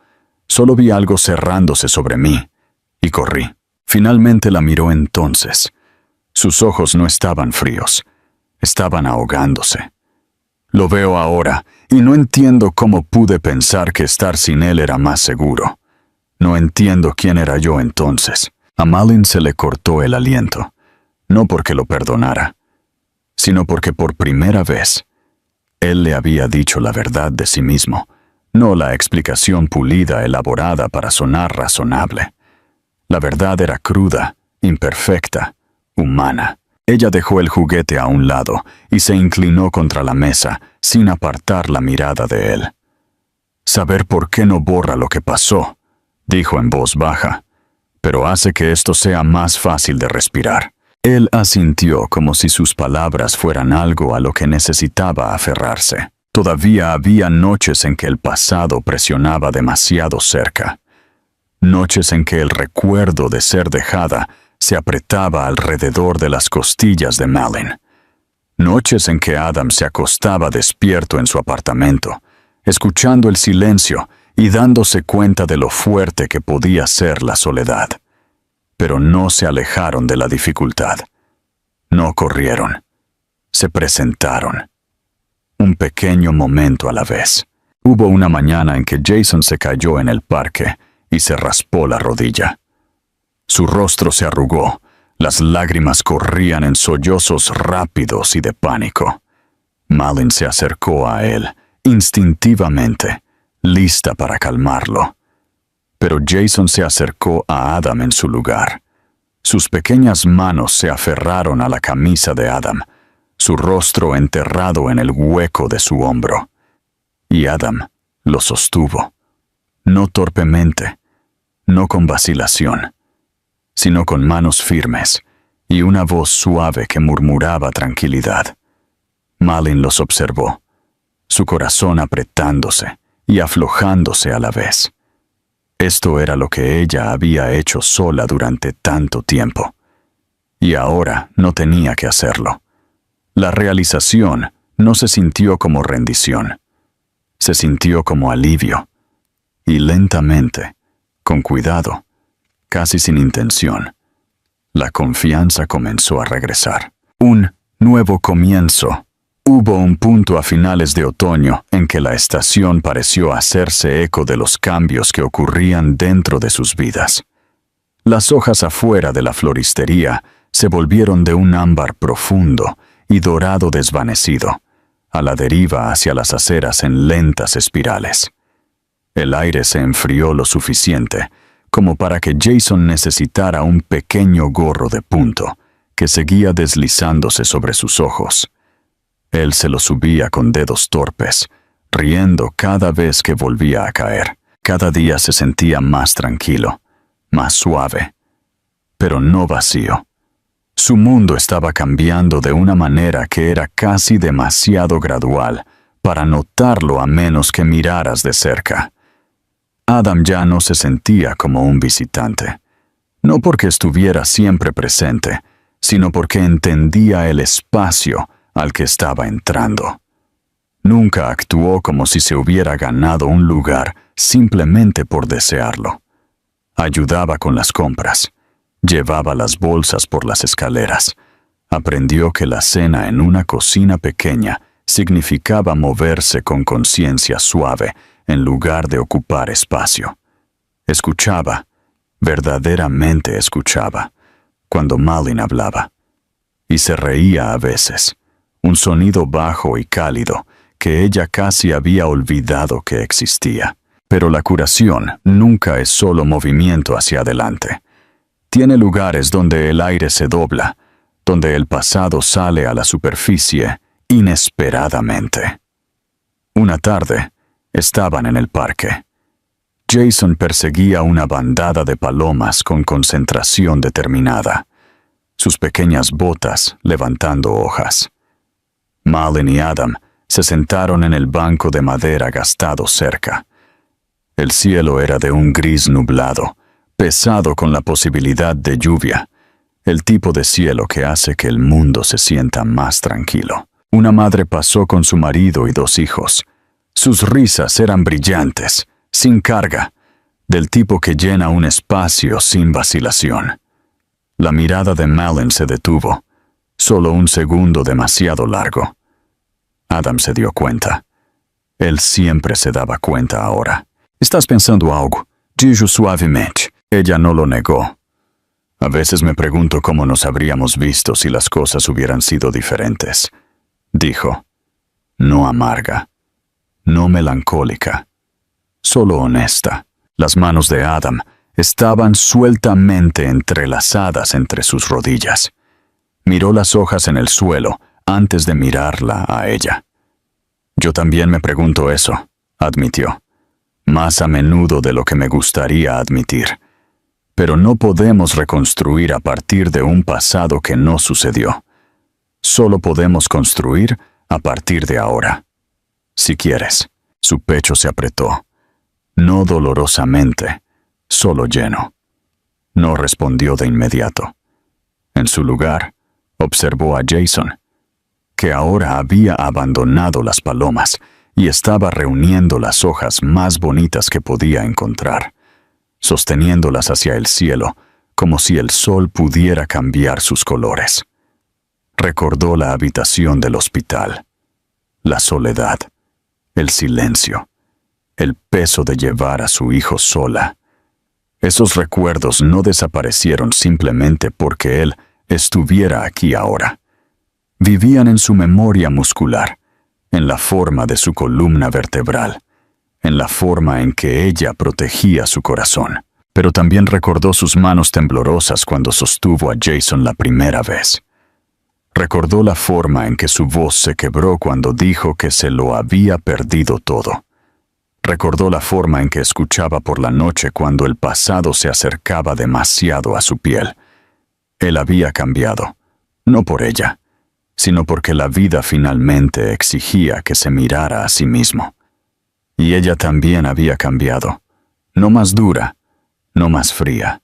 Solo vi algo cerrándose sobre mí, y corrí. Finalmente la miró entonces. Sus ojos no estaban fríos, estaban ahogándose. Lo veo ahora, y no entiendo cómo pude pensar que estar sin él era más seguro. No entiendo quién era yo entonces. A Malin se le cortó el aliento, no porque lo perdonara, sino porque por primera vez, él le había dicho la verdad de sí mismo, no la explicación pulida elaborada para sonar razonable. La verdad era cruda, imperfecta, humana. Ella dejó el juguete a un lado y se inclinó contra la mesa, sin apartar la mirada de él. Saber por qué no borra lo que pasó, dijo en voz baja, pero hace que esto sea más fácil de respirar. Él asintió como si sus palabras fueran algo a lo que necesitaba aferrarse. Todavía había noches en que el pasado presionaba demasiado cerca. Noches en que el recuerdo de ser dejada se apretaba alrededor de las costillas de Malin. Noches en que Adam se acostaba despierto en su apartamento, escuchando el silencio y dándose cuenta de lo fuerte que podía ser la soledad. Pero no se alejaron de la dificultad. No corrieron. Se presentaron. Un pequeño momento a la vez. Hubo una mañana en que Jason se cayó en el parque y se raspó la rodilla. Su rostro se arrugó, las lágrimas corrían en sollozos rápidos y de pánico. Malin se acercó a él, instintivamente, lista para calmarlo. Pero Jason se acercó a Adam en su lugar. Sus pequeñas manos se aferraron a la camisa de Adam, su rostro enterrado en el hueco de su hombro. Y Adam lo sostuvo, no torpemente, no con vacilación, sino con manos firmes y una voz suave que murmuraba tranquilidad. Malin los observó, su corazón apretándose y aflojándose a la vez. Esto era lo que ella había hecho sola durante tanto tiempo, y ahora no tenía que hacerlo. La realización no se sintió como rendición, se sintió como alivio, y lentamente, con cuidado, casi sin intención, la confianza comenzó a regresar. Un nuevo comienzo. Hubo un punto a finales de otoño en que la estación pareció hacerse eco de los cambios que ocurrían dentro de sus vidas. Las hojas afuera de la floristería se volvieron de un ámbar profundo y dorado desvanecido, a la deriva hacia las aceras en lentas espirales. El aire se enfrió lo suficiente como para que Jason necesitara un pequeño gorro de punto que seguía deslizándose sobre sus ojos. Él se lo subía con dedos torpes, riendo cada vez que volvía a caer. Cada día se sentía más tranquilo, más suave, pero no vacío. Su mundo estaba cambiando de una manera que era casi demasiado gradual para notarlo a menos que miraras de cerca. Adam ya no se sentía como un visitante, no porque estuviera siempre presente, sino porque entendía el espacio al que estaba entrando. Nunca actuó como si se hubiera ganado un lugar simplemente por desearlo. Ayudaba con las compras, llevaba las bolsas por las escaleras, aprendió que la cena en una cocina pequeña significaba moverse con conciencia suave en lugar de ocupar espacio. Escuchaba, verdaderamente escuchaba, cuando Malin hablaba, y se reía a veces, un sonido bajo y cálido que ella casi había olvidado que existía. Pero la curación nunca es solo movimiento hacia adelante. Tiene lugares donde el aire se dobla, donde el pasado sale a la superficie inesperadamente. Una tarde, estaban en el parque. Jason perseguía una bandada de palomas con concentración determinada, sus pequeñas botas levantando hojas. Malin y Adam se sentaron en el banco de madera gastado cerca. El cielo era de un gris nublado, pesado con la posibilidad de lluvia, el tipo de cielo que hace que el mundo se sienta más tranquilo. Una madre pasó con su marido y 2 hijos. Sus risas eran brillantes, sin carga, del tipo que llena un espacio sin vacilación. La mirada de Malin se detuvo, solo un segundo demasiado largo. Adam se dio cuenta. Él siempre se daba cuenta ahora. «¿Estás pensando algo?», dijo suavemente. Ella no lo negó. «A veces me pregunto cómo nos habríamos visto si las cosas hubieran sido diferentes», dijo. No amarga, no melancólica, solo honesta. Las manos de Adam estaban sueltamente entrelazadas entre sus rodillas. Miró las hojas en el suelo antes de mirarla a ella. «Yo también me pregunto eso», admitió. «Más a menudo de lo que me gustaría admitir. Pero no podemos reconstruir a partir de un pasado que no sucedió. Solo podemos construir a partir de ahora. Si quieres». Su pecho se apretó. No dolorosamente, solo lleno. No respondió de inmediato. En su lugar, observó a Jason, que ahora había abandonado las palomas y estaba reuniendo las hojas más bonitas que podía encontrar, sosteniéndolas hacia el cielo, como si el sol pudiera cambiar sus colores. Recordó la habitación del hospital, la soledad, el silencio, el peso de llevar a su hijo sola. Esos recuerdos no desaparecieron simplemente porque él estuviera aquí ahora. Vivían en su memoria muscular, en la forma de su columna vertebral, en la forma en que ella protegía su corazón. Pero también recordó sus manos temblorosas cuando sostuvo a Jason la primera vez. Recordó la forma en que su voz se quebró cuando dijo que se lo había perdido todo. Recordó la forma en que escuchaba por la noche cuando el pasado se acercaba demasiado a su piel. Él había cambiado, no por ella, sino porque la vida finalmente exigía que se mirara a sí mismo. Y ella también había cambiado, no más dura, no más fría,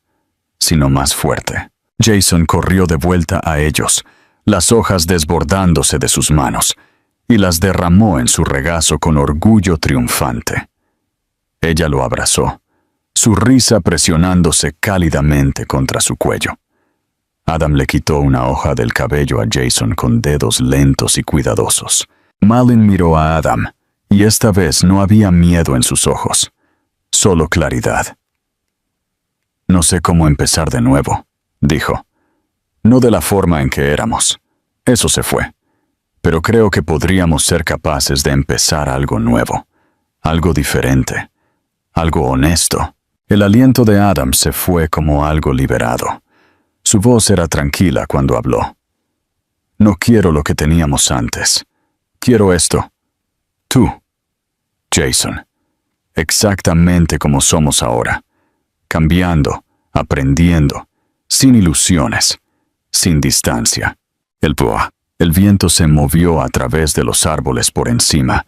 sino más fuerte. Jason corrió de vuelta a ellos, las hojas desbordándose de sus manos, y las derramó en su regazo con orgullo triunfante. Ella lo abrazó, su risa presionándose cálidamente contra su cuello. Adam le quitó una hoja del cabello a Jason con dedos lentos y cuidadosos. Malin miró a Adam, y esta vez no había miedo en sus ojos, solo claridad. «No sé cómo empezar de nuevo», dijo. «No de la forma en que éramos. Eso se fue. Pero creo que podríamos ser capaces de empezar algo nuevo, algo diferente, algo honesto». El aliento de Adam se fue como algo liberado. Su voz era tranquila cuando habló. «No quiero lo que teníamos antes. Quiero esto. Tú, Jason, exactamente como somos ahora, cambiando, aprendiendo, sin ilusiones, sin distancia». El viento se movió a través de los árboles por encima,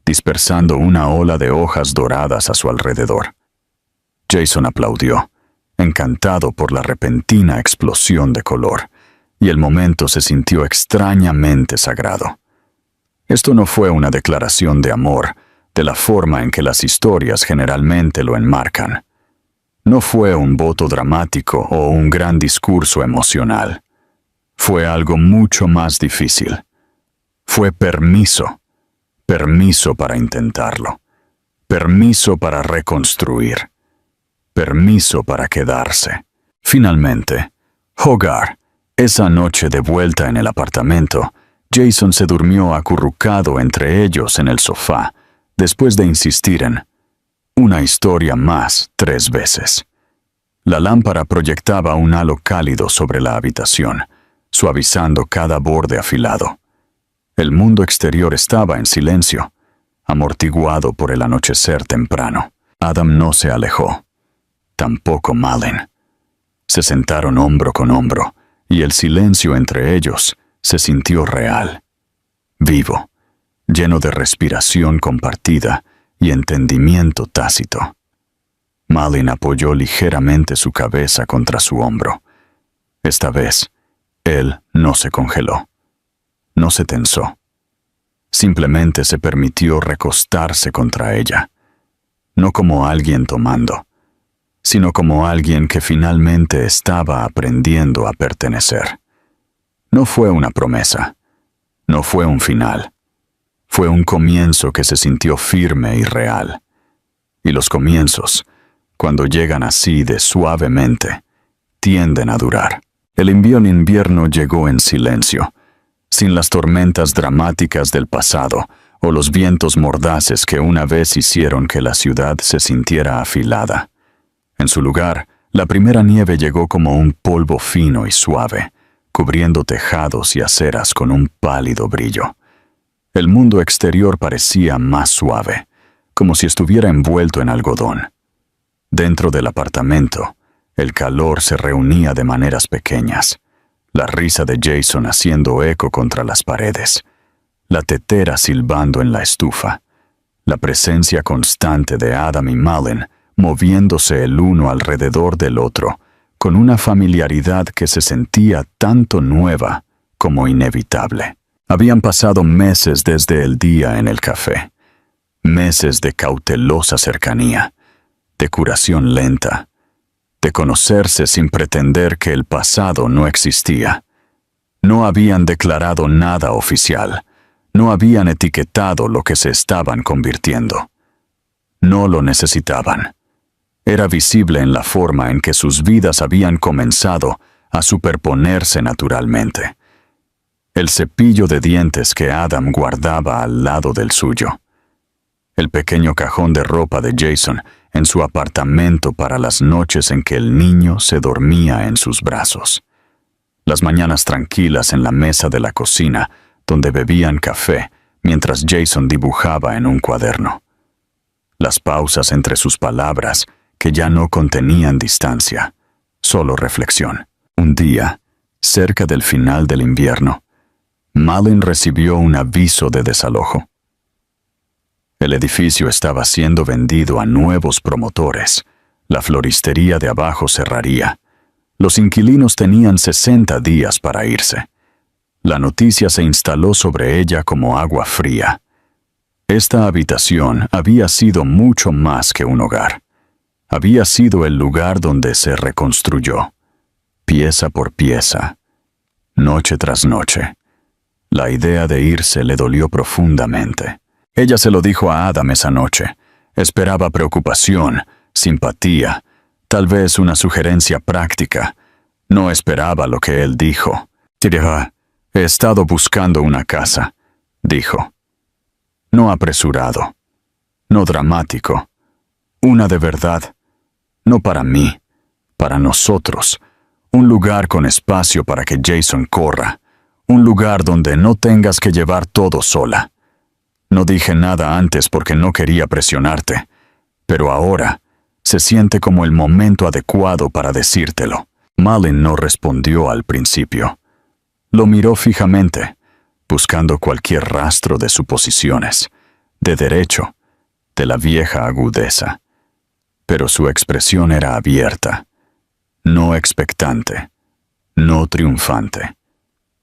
dispersando una ola de hojas doradas a su alrededor. Jason aplaudió, encantado por la repentina explosión de color, y el momento se sintió extrañamente sagrado. Esto no fue una declaración de amor, de la forma en que las historias generalmente lo enmarcan. No fue un voto dramático o un gran discurso emocional. Fue algo mucho más difícil. Fue permiso. Permiso para intentarlo. Permiso para reconstruir. Permiso para quedarse. Finalmente, hogar. Esa noche de vuelta en el apartamento, Jason se durmió acurrucado entre ellos en el sofá, después de insistir en una historia más 3 veces. La lámpara proyectaba un halo cálido sobre la habitación, suavizando cada borde afilado. El mundo exterior estaba en silencio, amortiguado por el anochecer temprano. Adam no se alejó. Tampoco Malin. Se sentaron hombro con hombro, y el silencio entre ellos se sintió real, vivo, lleno de respiración compartida y entendimiento tácito. Malin apoyó ligeramente su cabeza contra su hombro. Esta vez, él no se congeló. No se tensó. Simplemente se permitió recostarse contra ella. No como alguien tomando, sino como alguien que finalmente estaba aprendiendo a pertenecer. No fue una promesa. No fue un final. Fue un comienzo que se sintió firme y real. Y los comienzos, cuando llegan así de suavemente, tienden a durar. El invierno llegó en silencio, sin las tormentas dramáticas del pasado o los vientos mordaces que una vez hicieron que la ciudad se sintiera afilada. En su lugar, la primera nieve llegó como un polvo fino y suave, cubriendo tejados y aceras con un pálido brillo. El mundo exterior parecía más suave, como si estuviera envuelto en algodón. Dentro del apartamento, el calor se reunía de maneras pequeñas, la risa de Jason haciendo eco contra las paredes, la tetera silbando en la estufa, la presencia constante de Adam y Malin moviéndose el uno alrededor del otro, con una familiaridad que se sentía tanto nueva como inevitable. Habían pasado meses desde el día en el café, meses de cautelosa cercanía, de curación lenta, de conocerse sin pretender que el pasado no existía. No habían declarado nada oficial, no habían etiquetado lo que se estaban convirtiendo. No lo necesitaban. Era visible en la forma en que sus vidas habían comenzado a superponerse naturalmente. El cepillo de dientes que Adam guardaba al lado del suyo. El pequeño cajón de ropa de Jason en su apartamento para las noches en que el niño se dormía en sus brazos. Las mañanas tranquilas en la mesa de la cocina, donde bebían café mientras Jason dibujaba en un cuaderno. Las pausas entre sus palabras, que ya no contenían distancia, solo reflexión. Un día, cerca del final del invierno, Malin recibió un aviso de desalojo. El edificio estaba siendo vendido a nuevos promotores. La floristería de abajo cerraría. Los inquilinos tenían 60 días para irse. La noticia se instaló sobre ella como agua fría. Esta habitación había sido mucho más que un hogar. Había sido el lugar donde se reconstruyó, pieza por pieza, noche tras noche. La idea de irse le dolió profundamente. Ella se lo dijo a Adam esa noche. Esperaba preocupación, simpatía, tal vez una sugerencia práctica. No esperaba lo que él dijo. He estado buscando una casa, dijo. No apresurado, no dramático, una de verdad, no para mí, para nosotros, un lugar con espacio para que Jason corra, un lugar donde no tengas que llevar todo sola. No dije nada antes porque no quería presionarte, pero ahora se siente como el momento adecuado para decírtelo. Malin no respondió al principio. Lo miró fijamente, buscando cualquier rastro de suposiciones, de derecho, de la vieja agudeza. Pero su expresión era abierta, no expectante, no triunfante,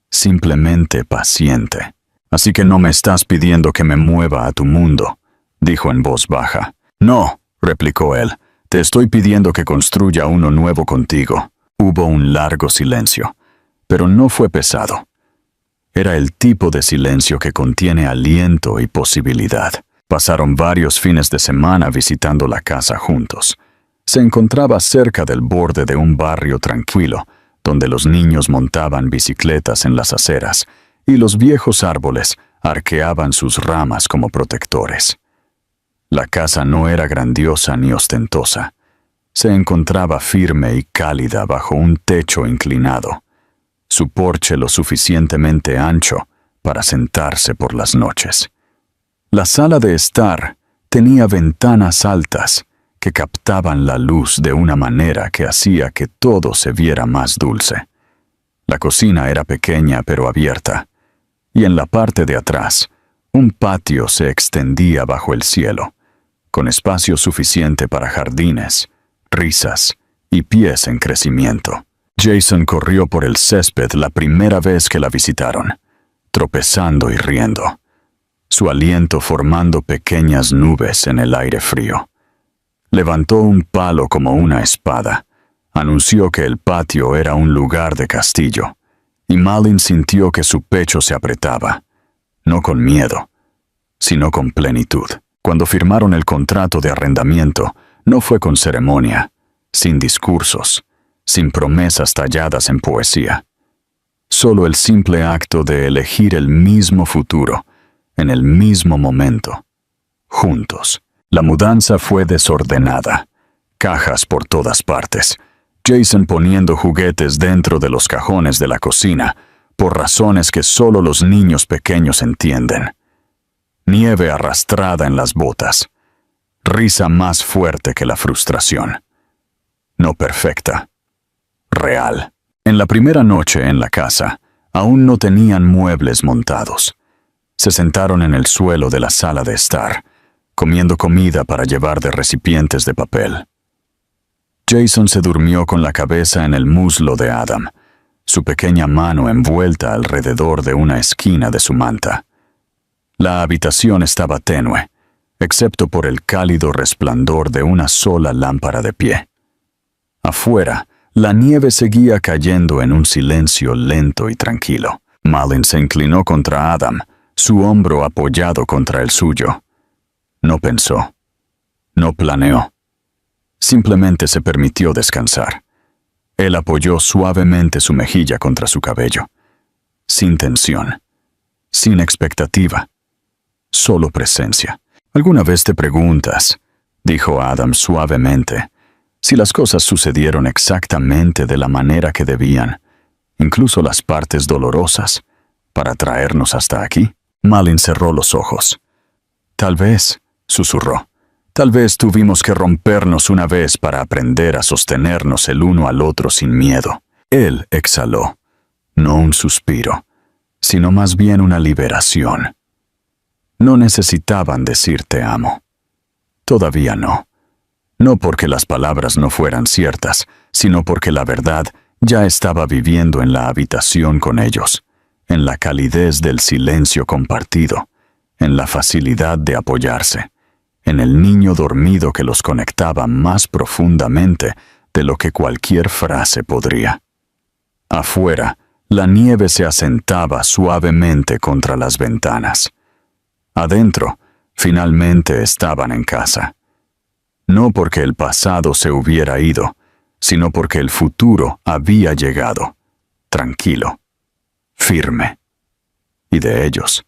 simplemente paciente. Así que no me estás pidiendo que me mueva a tu mundo, dijo en voz baja. No, replicó él, te estoy pidiendo que construya uno nuevo contigo. Hubo un largo silencio, pero no fue pesado. Era el tipo de silencio que contiene aliento y posibilidad. Pasaron varios fines de semana visitando la casa juntos. Se encontraba cerca del borde de un barrio tranquilo, donde los niños montaban bicicletas en las aceras y los viejos árboles arqueaban sus ramas como protectores. La casa no era grandiosa ni ostentosa. se encontraba firme y cálida bajo un techo inclinado, su porche lo suficientemente ancho para sentarse por las noches. La sala de estar tenía ventanas altas que captaban la luz de una manera que hacía que todo se viera más dulce. La cocina era pequeña pero abierta, y en la parte de atrás, un patio se extendía bajo el cielo, con espacio suficiente para jardines, risas y pies en crecimiento. Jason corrió por el césped la primera vez que la visitaron, tropezando y riendo, su aliento formando pequeñas nubes en el aire frío. Levantó un palo como una espada, anunció que el patio era un lugar de castillo, y Malin sintió que su pecho se apretaba, no con miedo, sino con plenitud. Cuando firmaron el contrato de arrendamiento, no fue con ceremonia, sin discursos, sin promesas talladas en poesía. Solo el simple acto de elegir el mismo futuro, en el mismo momento, juntos. La mudanza fue desordenada, cajas por todas partes, Jason poniendo juguetes dentro de los cajones de la cocina, por razones que solo los niños pequeños entienden. Nieve arrastrada en las botas, risa más fuerte que la frustración. No perfecta, real. En la primera noche en la casa, aún no tenían muebles montados. Se sentaron en el suelo de la sala de estar, comiendo comida para llevar de recipientes de papel. Jason se durmió con la cabeza en el muslo de Adam, su pequeña mano envuelta alrededor de una esquina de su manta. La habitación estaba tenue, excepto por el cálido resplandor de una sola lámpara de pie. Afuera, la nieve seguía cayendo en un silencio lento y tranquilo. Malin se inclinó contra Adam, su hombro apoyado contra el suyo. No pensó. No planeó. Simplemente se permitió descansar. Él apoyó suavemente su mejilla contra su cabello. Sin tensión. Sin expectativa. Solo presencia. «¿Alguna vez te preguntas», dijo Adam suavemente, «si las cosas sucedieron exactamente de la manera que debían, incluso las partes dolorosas, para traernos hasta aquí?» Malin cerró los ojos. «Tal vez», susurró, «tal vez tuvimos que rompernos una vez para aprender a sostenernos el uno al otro sin miedo». Él exhaló, no un suspiro, sino más bien una liberación. No necesitaban decir te amo. Todavía no. No porque las palabras no fueran ciertas, sino porque la verdad ya estaba viviendo en la habitación con ellos, en la calidez del silencio compartido, en la facilidad de apoyarse, en el niño dormido que los conectaba más profundamente de lo que cualquier frase podría. Afuera, la nieve se asentaba suavemente contra las ventanas. Adentro, finalmente estaban en casa. No porque el pasado se hubiera ido, sino porque el futuro había llegado, tranquilo, firme. Y de ellos